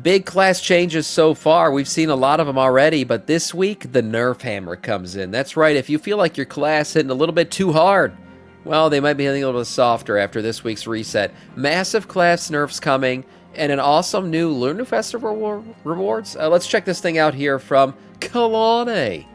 big class changes so far. We've seen a lot of them already, but this week, the Nerf hammer comes in. That's right, if you feel like your class hitting a little bit too hard, well, they might be hitting a little bit softer after this week's reset. Massive class nerfs coming, and an awesome new Lunar Festival rewards. Let's check this thing out here from Kalani.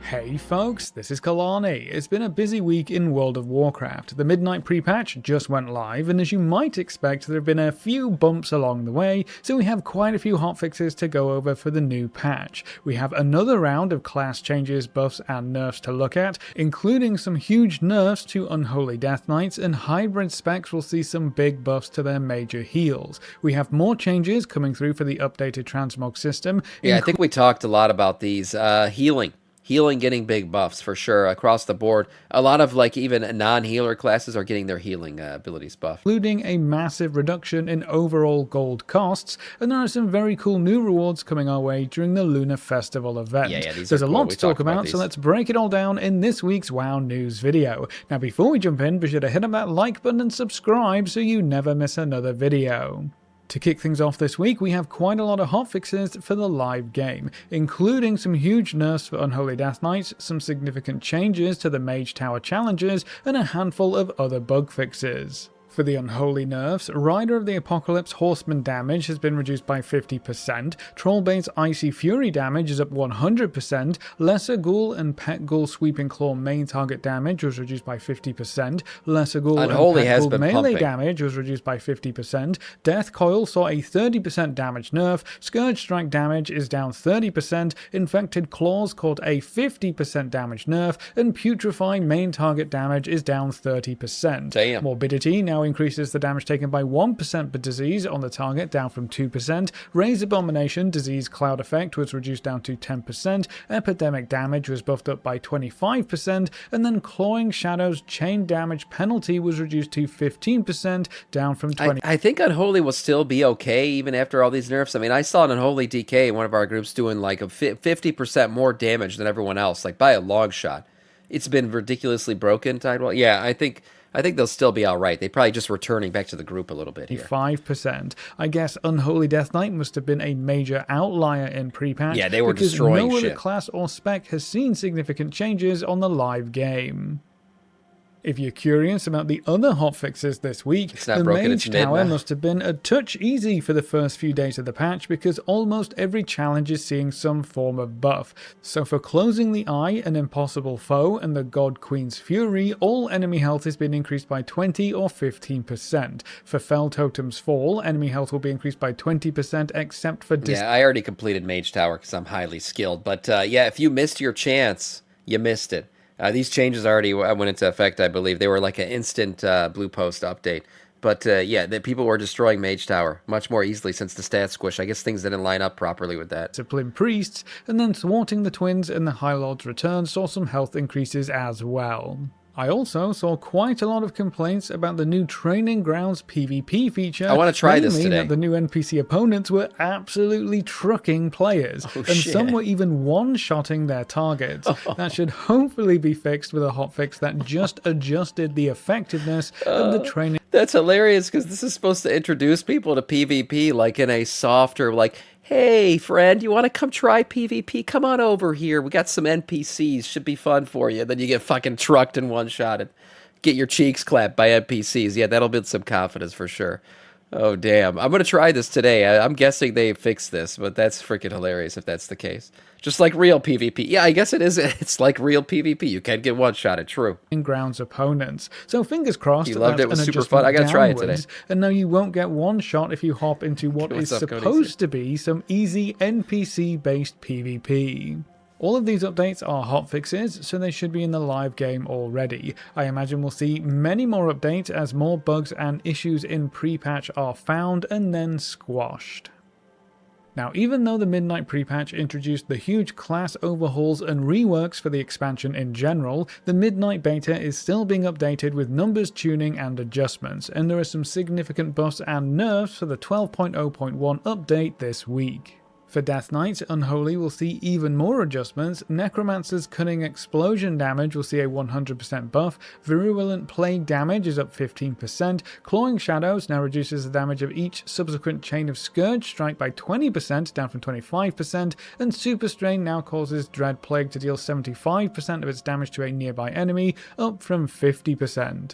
Hey folks, this is Kalani. It's been a busy week in World of Warcraft. The Midnight pre-patch just went live, and as you might expect, there have been a few bumps along the way, so we have quite a few hotfixes to go over for the new patch. We have another round of class changes, buffs, and nerfs to look at, including some huge nerfs to Unholy Death Knights, and hybrid specs will see some big buffs to their major heals. We have more changes coming through for the updated Transmog system. Yeah, I think we talked a lot about these. Healing getting big buffs for sure across the board. A lot of like even non-healer classes are getting their healing abilities buffed. Including a massive reduction in overall gold costs, and there are some very cool new rewards coming our way during the Lunar Festival event. There's a lot to talk about, so let's break it all down in this week's WoW News video. Now before we jump in, be sure to hit up that like button and subscribe so you never miss another video. To kick things off this week, we have quite a lot of hotfixes for the live game, including some huge nerfs for Unholy Death Knights, some significant changes to the Mage Tower challenges, and a handful of other bug fixes. For the Unholy nerfs, Rider of the Apocalypse Horseman damage has been reduced by 50%, Trollbane's Icy Fury damage is up 100%, Lesser Ghoul and Pet Ghoul Sweeping Claw main target damage was reduced by 50%, Lesser Ghoul Unholy and Pet Ghoul melee pumping. damage was reduced by 50%, Death Coil saw a 30% damage nerf, Scourge Strike damage is down 30%, Infected Claws caught a 50% damage nerf, and Putrefy main target damage is down 30%. Damn. Morbidity now increases the damage taken by 1% per disease on the target, down from 2%. Raise Abomination disease cloud effect was reduced down to 10%. Epidemic damage was buffed up by 25%. And then Clawing Shadows chain damage penalty was reduced to 15%, down from 20%. I think Unholy will still be okay even after all these nerfs. I mean, I saw an Unholy DK in one of our groups doing like a 50% more damage than everyone else, like by a long shot. It's been ridiculously broken, Tidewell. Yeah, I think they'll still be all right. They're probably just returning back to the group a little bit here. 5%. I guess Unholy Death Knight must have been a major outlier in pre-patch. Yeah, they were destroying no shit. other class or spec has seen significant changes on the live game. If you're curious about the other hotfixes this week, the Mage Tower must have been a touch easy for the first few days of the patch because almost every challenge is seeing some form of buff. So for Closing the Eye, an impossible foe, and the God Queen's Fury, all enemy health has been increased by 20 or 15%. For Fell Totem's Fall, enemy health will be increased by 20% except for... Yeah, I already completed Mage Tower because I'm highly skilled. But yeah, if you missed your chance, you missed it. These changes already went into effect, I believe. They were like an instant Blue Post update. But yeah, the people were destroying Mage Tower much more easily since the stat squish. I guess things didn't line up properly with that. Discipline Priests, and then Thwarting the Twins and the High Lord's Return saw some health increases as well. I also saw quite a lot of complaints about the new Training Grounds PvP feature. I want to try this today. That the new NPC opponents were absolutely trucking players, some were even one-shotting their targets. That should hopefully be fixed with a hotfix that just adjusted the effectiveness of the training. That's hilarious because this is supposed to introduce people to PvP like in a softer, like, hey, friend, you want to come try PvP? Come on over here. We got some NPCs. Should be fun for you. Then you get fucking trucked and one-shotted. Get your cheeks clapped by NPCs. Yeah, that'll build some confidence for sure. Oh, damn. I'm going to try this today. I'm guessing they fixed this, but that's freaking hilarious if that's the case. Just like real PvP. Yeah, I guess it is. It's like real PvP. You can get one-shotted. True. Grounds opponents. So fingers crossed. You loved it. It was super fun. I got to try it today. And no, you won't get one shot if you hop into what is supposed to be some easy NPC-based PvP. All of these updates are hotfixes, so they should be in the live game already. I imagine we'll see many more updates as more bugs and issues in pre-patch are found and then squashed. Now, even though the Midnight pre-patch introduced the huge class overhauls and reworks for the expansion in general, the Midnight beta is still being updated with numbers, tuning, and adjustments, and there are some significant buffs and nerfs for the 12.0.1 update this week. For Death Knights, Unholy will see even more adjustments. Necromancer's Cunning Explosion damage will see a 100% buff. Virulent Plague damage is up 15%. Clawing Shadows now reduces the damage of each subsequent chain of Scourge Strike by 20%, down from 25%. And Super Strain now causes Dread Plague to deal 75% of its damage to a nearby enemy, up from 50%.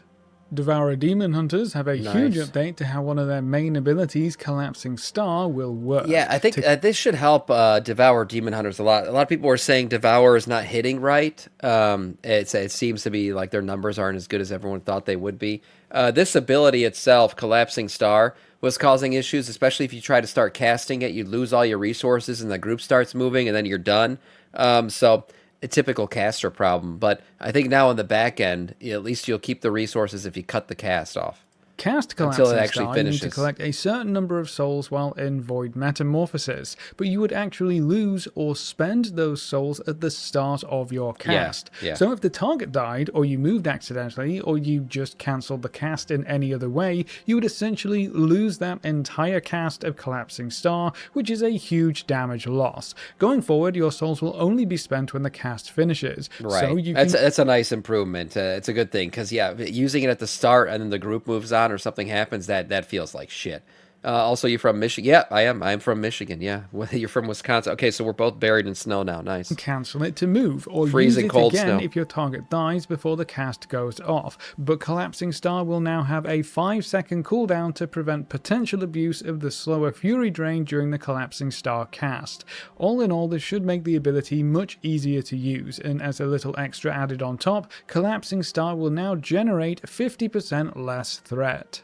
Devourer Demon Hunters have a huge update to how one of their main abilities, Collapsing Star, will work. Yeah, I think this should help Devour Demon Hunters a lot. A lot of people were saying Devour is not hitting right. It seems to be like their numbers aren't as good as everyone thought they would be. This ability itself, Collapsing Star, was causing issues, especially if you try to start casting it. You lose all your resources and the group starts moving and then you're done. So a typical caster problem, but I think now on the back end, at least you'll keep the resources if you cut the cast off. Cast Collapsing Star, you need to collect a certain number of souls while in Void Metamorphosis, but you would actually lose or spend those souls at the start of your cast. Yeah. So if the target died, or you moved accidentally, or you just cancelled the cast in any other way, you would essentially lose that entire cast of Collapsing Star, which is a huge damage loss. Going forward, your souls will only be spent when the cast finishes. Right. So you that's a nice improvement. It's a good thing, because using it at the start and then the group moves on or something happens, that feels like shit. Also, you're from Michigan? Yeah, I am. I'm from Michigan, yeah. You're from Wisconsin. Okay, so we're both buried in snow now. Nice. Cancel it to move, or freezing use it cold again snow if your target dies before the cast goes off. But Collapsing Star will now have a 5-second cooldown to prevent potential abuse of the slower Fury Drain during the Collapsing Star cast. All in all, this should make the ability much easier to use, and as a little extra added on top, Collapsing Star will now generate 50% less threat.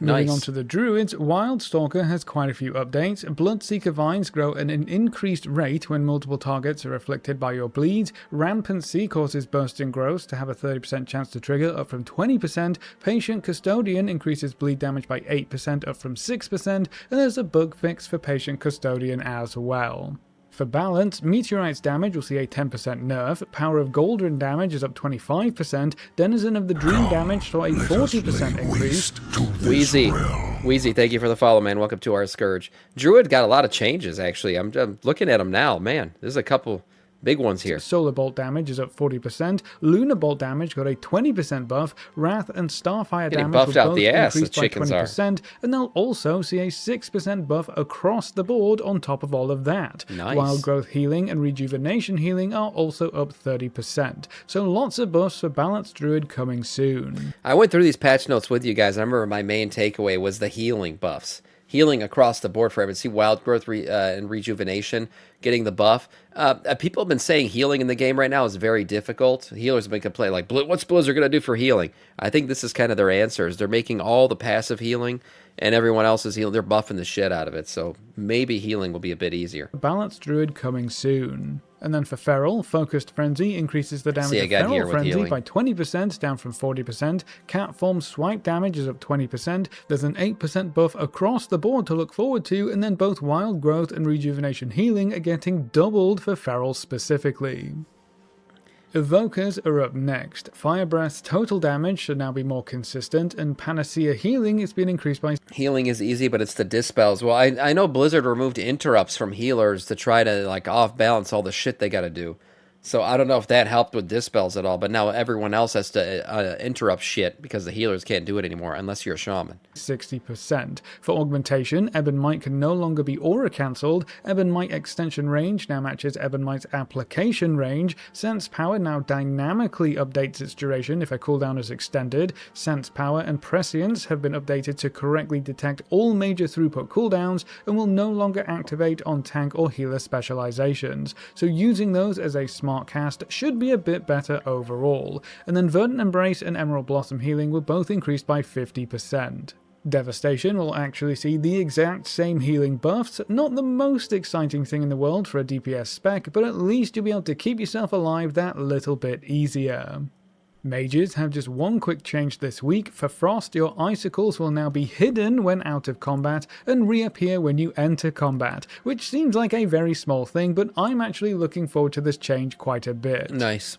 Moving on to the Druids, Wildstalker has quite a few updates. Bloodseeker Vines grow at an increased rate when multiple targets are afflicted by your bleeds. Rampancy causes bursting growth to have a 30% chance to trigger, up from 20%. Patient Custodian increases bleed damage by 8%, up from 6%. And there's a bug fix for Patient Custodian as well. For balance, Meteorite's damage will see a 10% nerf, Power of Galdron damage is up 25%, Denizen of the Dream damage saw a 40% increase. Wheezy, thank you for the follow, man. Welcome to our Scourge. Druid got a lot of changes, actually. I'm looking at them now, man. There's a couple big ones here. Solar Bolt damage is up 40%, Lunar Bolt damage got a 20% buff, Wrath and Starfire damage buffed will out both the ass, increase the by chickens 20%, and they'll also see a 6% buff across the board on top of all of that. Nice. Wild Growth Healing and Rejuvenation Healing are also up 30%. So lots of buffs for Balanced Druid coming soon. I went through these patch notes with you guys. I remember my main takeaway was the healing buffs. Healing across the board for everyone. See Wild Growth and Rejuvenation getting the buff. People have been saying healing in the game right now is very difficult. Healers have been complaining, like, what's Blizzard going to do for healing? I think this is kind of their answers. They're making all the passive healing, and everyone else is healing. They're buffing the shit out of it, so maybe healing will be a bit easier. Balanced Druid coming soon. And then for Feral, Focused Frenzy increases the damage of Feral Frenzy by 20%, down from 40%. Catform Swipe damage is up 20%. There's an 8% buff across the board to look forward to, and then both Wild Growth and Rejuvenation Healing are getting doubled for Feral specifically. Evokers are up next. Fire Breath's total damage should now be more consistent, and Panacea Healing has been increased by... Healing is easy, but it's the dispels. Well, I know Blizzard removed interrupts from healers to try to, like, off-balance all the shit they gotta do. So I don't know if that helped with dispels at all, but now everyone else has to interrupt shit because the healers can't do it anymore unless you're a shaman. 60%. For augmentation, Ebon Might can no longer be aura cancelled. Ebon Might extension range now matches Ebon Might's application range. Sense Power now dynamically updates its duration if a cooldown is extended. Sense Power and Prescience have been updated to correctly detect all major throughput cooldowns and will no longer activate on tank or healer specializations. So using those as a smart cast should be a bit better overall. And then Verdant Embrace and Emerald Blossom Healing were both increased by 50%. Devastation will actually see the exact same healing buffs, not the most exciting thing in the world for a DPS spec, but at least you'll be able to keep yourself alive that little bit easier. Mages have just one quick change this week. For Frost, your icicles will now be hidden when out of combat and reappear when you enter combat, which seems like a very small thing, but I'm actually looking forward to this change quite a bit. Nice.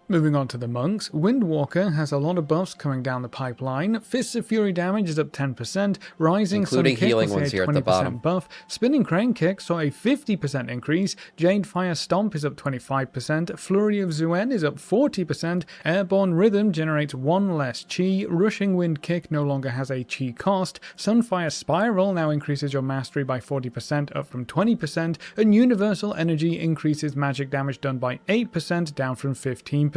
Moving on to the monks, Windwalker has a lot of buffs coming down the pipeline. Fists of Fury damage is up 10%, Rising including Sun healing Kick will ones see a here at the 20% bottom. buff. Spinning Crane Kick saw a 50% increase. Jade Fire Stomp is up 25%. Flurry of Zuen is up 40%. Airborne Rhythm generates 1 less chi. Rushing Wind Kick no longer has a chi cost. Sunfire Spiral now increases your mastery by 40%, up from 20%. And Universal Energy increases magic damage done by 8%, down from 15%.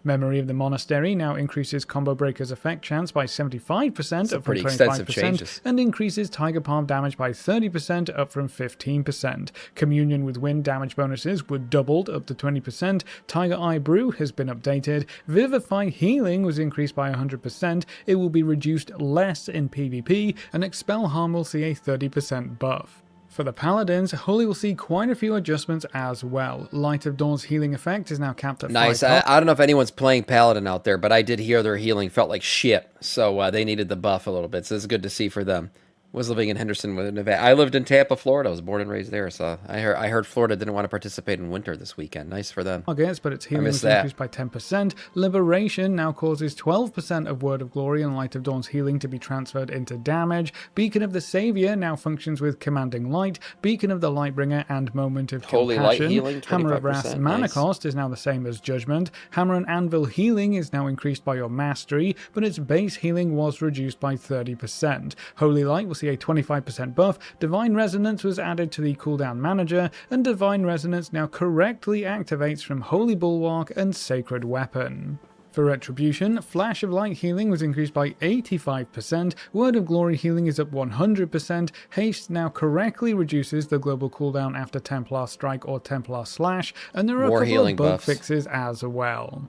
Memory of the Monastery now increases Combo Breaker's effect chance by 75%, up from 25%, and increases Tiger Palm damage by 30%, up from 15%. Communion with Wind damage bonuses were doubled, up to 20%. Tiger Eye Brew has been updated. Vivify Healing was increased by 100%. It will be reduced less in PvP, and Expel Harm will see a 30% buff. For the Paladins, Holy will see quite a few adjustments as well. Light of Dawn's healing effect is now capped at 5. Nice. I don't know if anyone's playing Paladin out there, but I did hear their healing felt like shit, so they needed the buff a little bit, so it's good to see for them. Was living in Henderson, Nevada. I lived in Tampa, Florida. I was born and raised there, so I heard Florida didn't want to participate in winter this weekend. Nice for them. Targets, but its healing was increased by 10%. Liberation now causes 12% of Word of Glory and Light of Dawn's healing to be transferred into damage. Beacon of the Savior now functions with Commanding Light. Beacon of the Lightbringer and Moment of Holy Compassion. Light healing, 25%. Hammer of Wrath's mana cost is now the same as Judgment. Hammer and Anvil healing is now increased by your mastery, but its base healing was reduced by 30%. Holy Light will see a 25% buff. Divine Resonance was added to the cooldown manager, and Divine Resonance now correctly activates from Holy Bulwark and Sacred Weapon. For Retribution, Flash of Light healing was increased by 85%, Word of Glory healing is up 100%, Haste now correctly reduces the global cooldown after Templar Strike or Templar Slash, and there are a couple of bug fixes as well.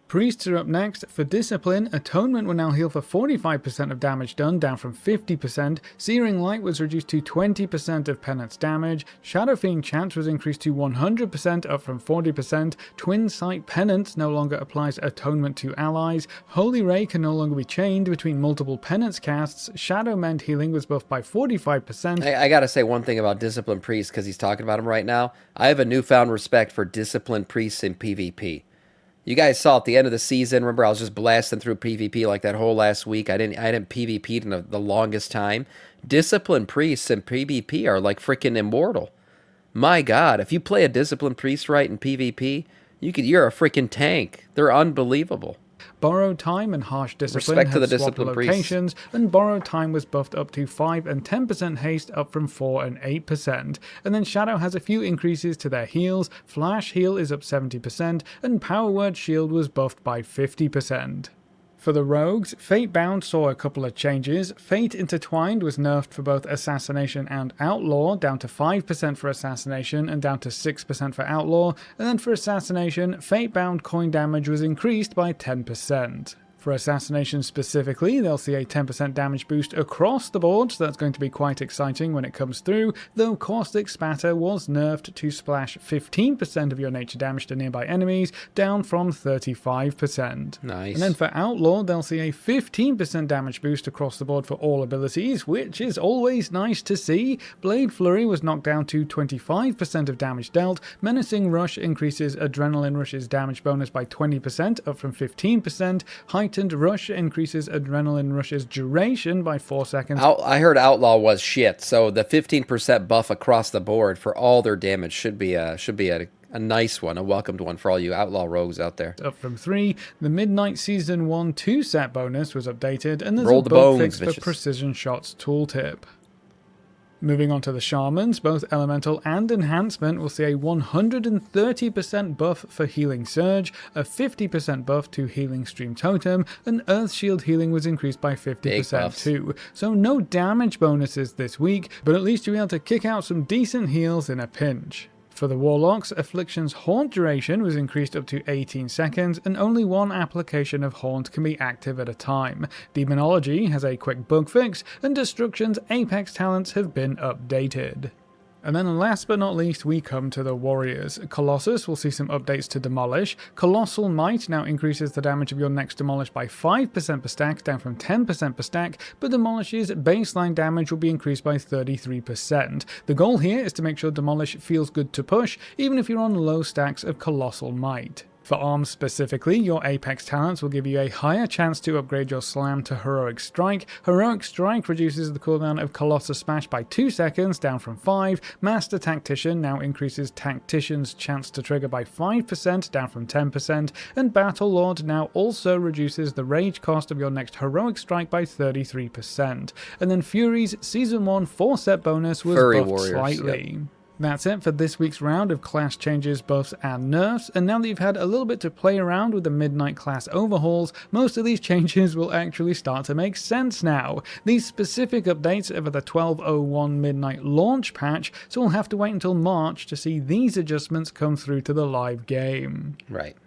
Priests are up next. For Discipline, Atonement will now heal for 45% of damage done, down from 50%. Searing Light was reduced to 20% of Penance damage. Shadow Fiend Chance was increased to 100%, up from 40%. Twin Sight Penance no longer applies Atonement to allies. Holy Ray can no longer be chained between multiple Penance casts. Shadow Mend healing was buffed by 45%. I gotta say one thing about Discipline Priests, because he's talking about him right now. I have a newfound respect for Discipline Priests in PvP. You guys saw at the end of the season, remember I was just blasting through PvP like that whole last week. I didn't PvP in the longest time. Discipline Priests in PvP are like freaking immortal. My God, if you play a Discipline Priest right in PvP, you're a freaking tank. They're unbelievable. Borrowed Time and Harsh Discipline have swapped locations, and Borrowed Time was buffed up to 5 and 10% haste, up from 4 and 8%. And then Shadow has a few increases to their heals. Flash heal is up 70%, and Power Word Shield was buffed by 50%. For the rogues, Fatebound saw a couple of changes. Fate Intertwined was nerfed for both Assassination and Outlaw, down to 5% for Assassination and down to 6% for Outlaw, and then for Assassination, Fatebound coin damage was increased by 10%. For Assassination specifically, they'll see a 10% damage boost across the board, so that's going to be quite exciting when it comes through, though Caustic Spatter was nerfed to splash 15% of your nature damage to nearby enemies, down from 35%. Nice. And then for Outlaw, they'll see a 15% damage boost across the board for all abilities, which is always nice to see. Blade Flurry was knocked down to 25% of damage dealt. Menacing Rush increases Adrenaline Rush's damage bonus by 20%, up from 15%. Heightened Rush increases Adrenaline Rush's duration by 4 seconds. I heard Outlaw was shit, so the 15% buff across the board for all their damage should be a nice one, a welcomed one for all you Outlaw rogues out there. Up from 3. The Midnight Season 1 2-set bonus was updated, and there's a bug fix for Precision Shots tooltip. Moving on to the Shamans, both Elemental and Enhancement will see a 130% buff for Healing Surge, a 50% buff to Healing Stream Totem, and Earth Shield healing was increased by 50% too. So no damage bonuses this week, but at least you'll be able to kick out some decent heals in a pinch. For the Warlocks, Affliction's Haunt duration was increased up to 18 seconds, and only one application of Haunt can be active at a time. Demonology has a quick bug fix, and Destruction's Apex talents have been updated. And then last but not least, we come to the Warriors. Colossus will see some updates to Demolish. Colossal Might now increases the damage of your next Demolish by 5% per stack, down from 10% per stack, but Demolish's baseline damage will be increased by 33%. The goal here is to make sure Demolish feels good to push, even if you're on low stacks of Colossal Might. For arms specifically, your Apex talents will give you a higher chance to upgrade your Slam to Heroic Strike. Heroic Strike reduces the cooldown of Colossus Smash by 2 seconds, down from 5. Master Tactician now increases Tactician's chance to trigger by 5%, down from 10%. And Battle Lord now also reduces the rage cost of your next Heroic Strike by 33%. And then Fury's Season 1 4-set bonus was buffed slightly. Yep. That's it for this week's round of class changes, buffs, and nerfs, and now that you've had a little bit to play around with the Midnight class overhauls, most of these changes will actually start to make sense now. These specific updates are for the 12.01 Midnight launch patch, so we'll have to wait until March to see these adjustments come through to the live game. Right.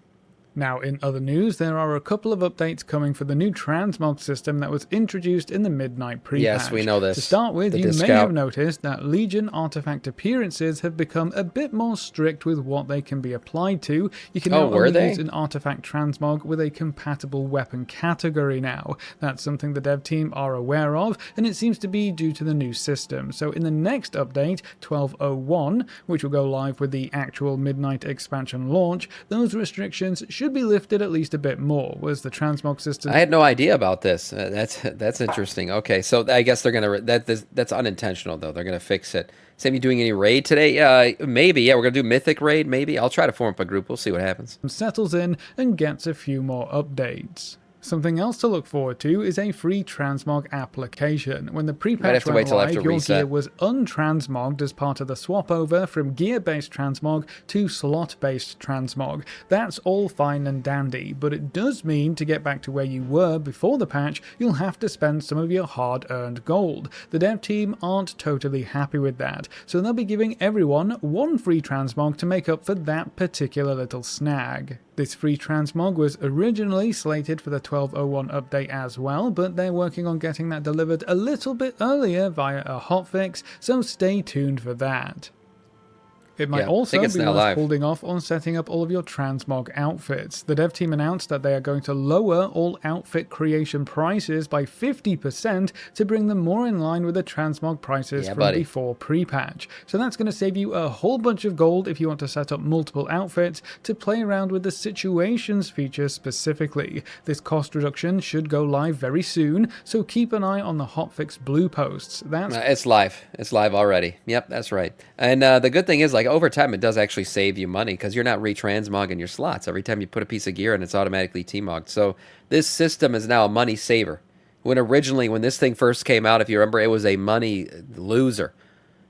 Now, in other news, there are a couple of updates coming for the new Transmog system that was introduced in the Midnight pre-patch. Yes, we know this. To start with, you may have noticed that Legion artifact appearances have become a bit more strict with what they can be applied to. You can now only use an artifact transmog with a compatible weapon category now. That's something the dev team are aware of, and it seems to be due to the new system. So in the next update, 12.01, which will go live with the actual Midnight expansion launch, those restrictions should be lifted at least a bit more, whereas the transmog system... I had no idea about this. That's interesting. Okay, so I guess they're going to... That's unintentional, though. They're going to fix it. Sam, you doing any raid today? Maybe. Yeah, we're going to do Mythic raid, maybe. I'll try to form up a group. We'll see what happens. Settles in and gets a few more updates. Something else to look forward to is a free transmog application. When the pre-patch went live, your gear was untransmogged as part of the swap over from gear-based transmog to slot-based transmog. That's all fine and dandy, but it does mean to get back to where you were before the patch, you'll have to spend some of your hard-earned gold. The dev team aren't totally happy with that, so they'll be giving everyone one free transmog to make up for that particular little snag. This free transmog was originally slated for the 12.01 update as well, but they're working on getting that delivered a little bit earlier via a hotfix, so stay tuned for that. It might also be worth holding off on setting up all of your transmog outfits. The dev team announced that they are going to lower all outfit creation prices by 50% to bring them more in line with the transmog prices from before pre-patch. So that's going to save you a whole bunch of gold if you want to set up multiple outfits to play around with the situations feature specifically. This cost reduction should go live very soon, so keep an eye on the hotfix blue posts. It's live. It's live already. Yep, that's right. And the good thing is, like, over time, it does actually save you money because you're not retransmogging your slots. Every time you put a piece of gear in, it's automatically T-mogged. So this system is now a money saver. When this thing first came out, if you remember, it was a money loser.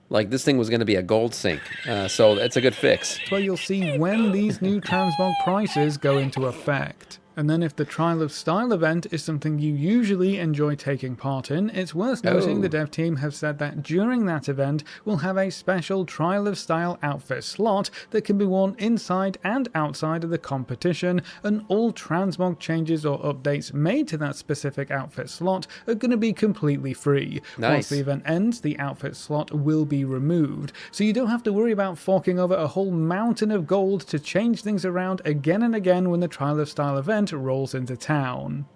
Like, this thing was going to be a gold sink. So it's a good fix. That's where you'll see when these new transmog prices go into effect. And then if the Trial of Style event is something you usually enjoy taking part in, it's worth noting the dev team have said that during that event, we'll have a special Trial of Style outfit slot that can be worn inside and outside of the competition, and all transmog changes or updates made to that specific outfit slot are going to be completely free. Nice. Once the event ends, the outfit slot will be removed, so you don't have to worry about forking over a whole mountain of gold to change things around again and again when the Trial of Style event rolls into town.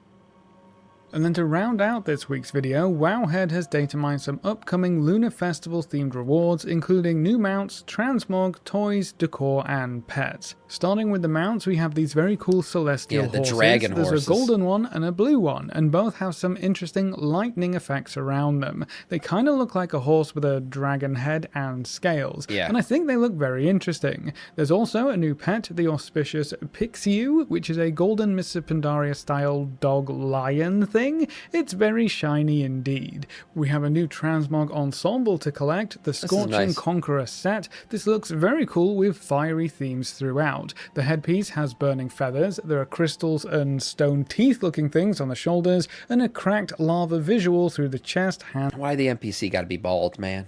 And then to round out this week's video, Wowhead has data mined some upcoming Lunar Festival themed rewards, including new mounts, transmog, toys, decor, and pets. Starting with the mounts, we have these very cool celestial horses. Dragon horses. There's a golden one and a blue one, and both have some interesting lightning effects around them. They kind of look like a horse with a dragon head and scales, and I think they look very interesting. There's also a new pet, the auspicious Pixiu, which is a golden Mists of Pandaria style dog lion thing. It's very shiny indeed. We have a new transmog ensemble to collect, the Scorching Conqueror set. This looks very cool with fiery themes throughout. The headpiece has burning feathers, there are crystals and stone teeth looking things on the shoulders, and a cracked lava visual through the chest, hand. Why the NPC gotta be bald, man?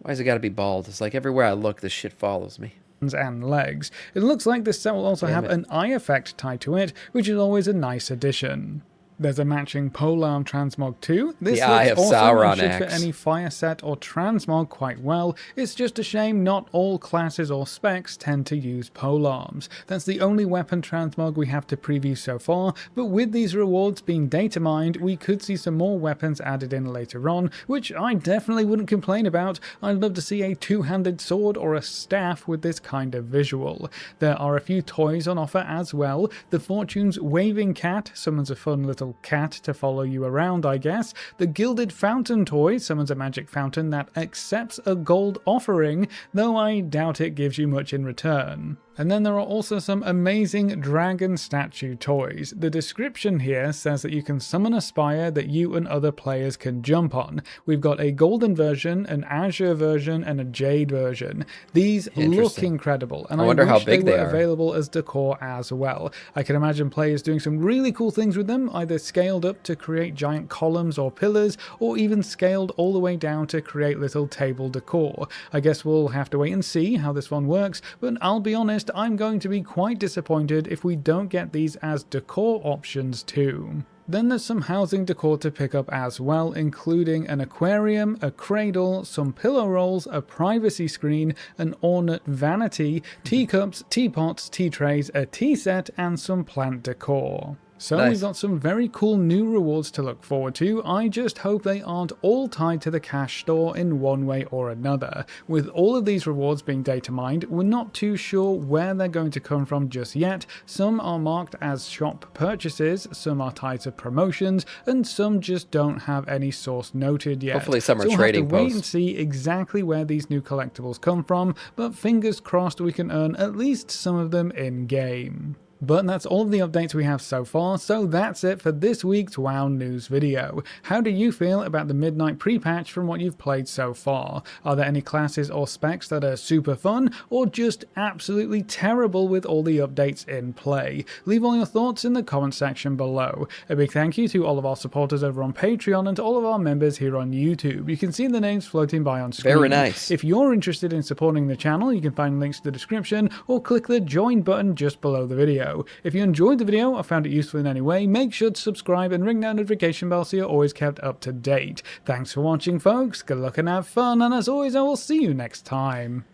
Why's it gotta be bald? It's like everywhere I look, this shit follows me. And legs. It looks like this set will also have an eye effect tied to it, which is always a nice addition. There's a matching polearm transmog too. This the Eye of awesome Sauron and should axe. fit any fire set or transmog quite well. It's just a shame not all classes or specs tend to use polearms. That's the only weapon transmog we have to preview so far, but with these rewards being data mined, we could see some more weapons added in later on, which I definitely wouldn't complain about. I'd love to see a two-handed sword or a staff with this kind of visual. There are a few toys on offer as well. The Fortune's waving cat summons a fun little cat to follow you around, I guess. The Gilded Fountain toy summons a magic fountain that accepts a gold offering, though I doubt it gives you much in return. And then there are also some amazing dragon statue toys. The description here says that you can summon a spire that you and other players can jump on. We've got a golden version, an azure version, and a jade version. These look incredible, and I wonder how big they were available as decor as well. I can imagine players doing some really cool things with them, either scaled up to create giant columns or pillars, or even scaled all the way down to create little table decor. I guess we'll have to wait and see how this one works, but I'll be honest, I'm going to be quite disappointed if we don't get these as decor options too. Then there's some housing decor to pick up as well, including an aquarium, a cradle, some pillow rolls, a privacy screen, an ornate vanity, teacups, teapots, tea trays, a tea set, and some plant decor. So nice. We've got some very cool new rewards to look forward to. I just hope they aren't all tied to the cash store in one way or another. With all of these rewards being data mined, we're not too sure where they're going to come from just yet. Some are marked as shop purchases, some are tied to promotions, and some just don't have any source noted yet. Hopefully some are trading posts. We'll have to wait and see exactly where these new collectibles come from, but fingers crossed we can earn at least some of them in-game. But that's all of the updates we have so far, so that's it for this week's WoW News video. How do you feel about the Midnight pre-patch from what you've played so far? Are there any classes or specs that are super fun, or just absolutely terrible with all the updates in play? Leave all your thoughts in the comment section below. A big thank you to all of our supporters over on Patreon and to all of our members here on YouTube. You can see the names floating by on screen. Very nice. If you're interested in supporting the channel, you can find links in the description, or click the join button just below the video. If you enjoyed the video or found it useful in any way, make sure to subscribe and ring that notification bell so you're always kept up to date. Thanks for watching, folks. Good luck and have fun, and as always, I will see you next time.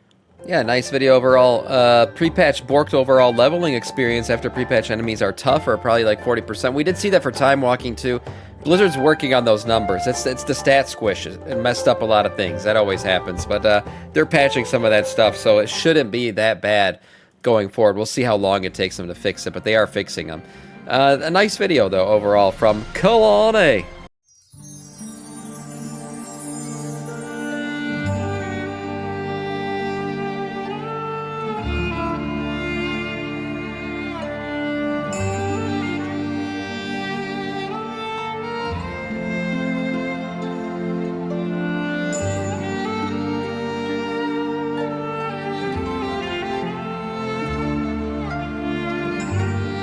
Yeah, nice video overall. Pre-patch borked overall leveling experience after pre-patch enemies are tougher, probably like 40%. We did see that for time walking too. Blizzard's working on those numbers. It's the stat squish. It messed up a lot of things. That always happens. But they're patching some of that stuff, so it shouldn't be that bad going forward. We'll see how long it takes them to fix it, but they are fixing them. A nice video, though, overall, from Kalani.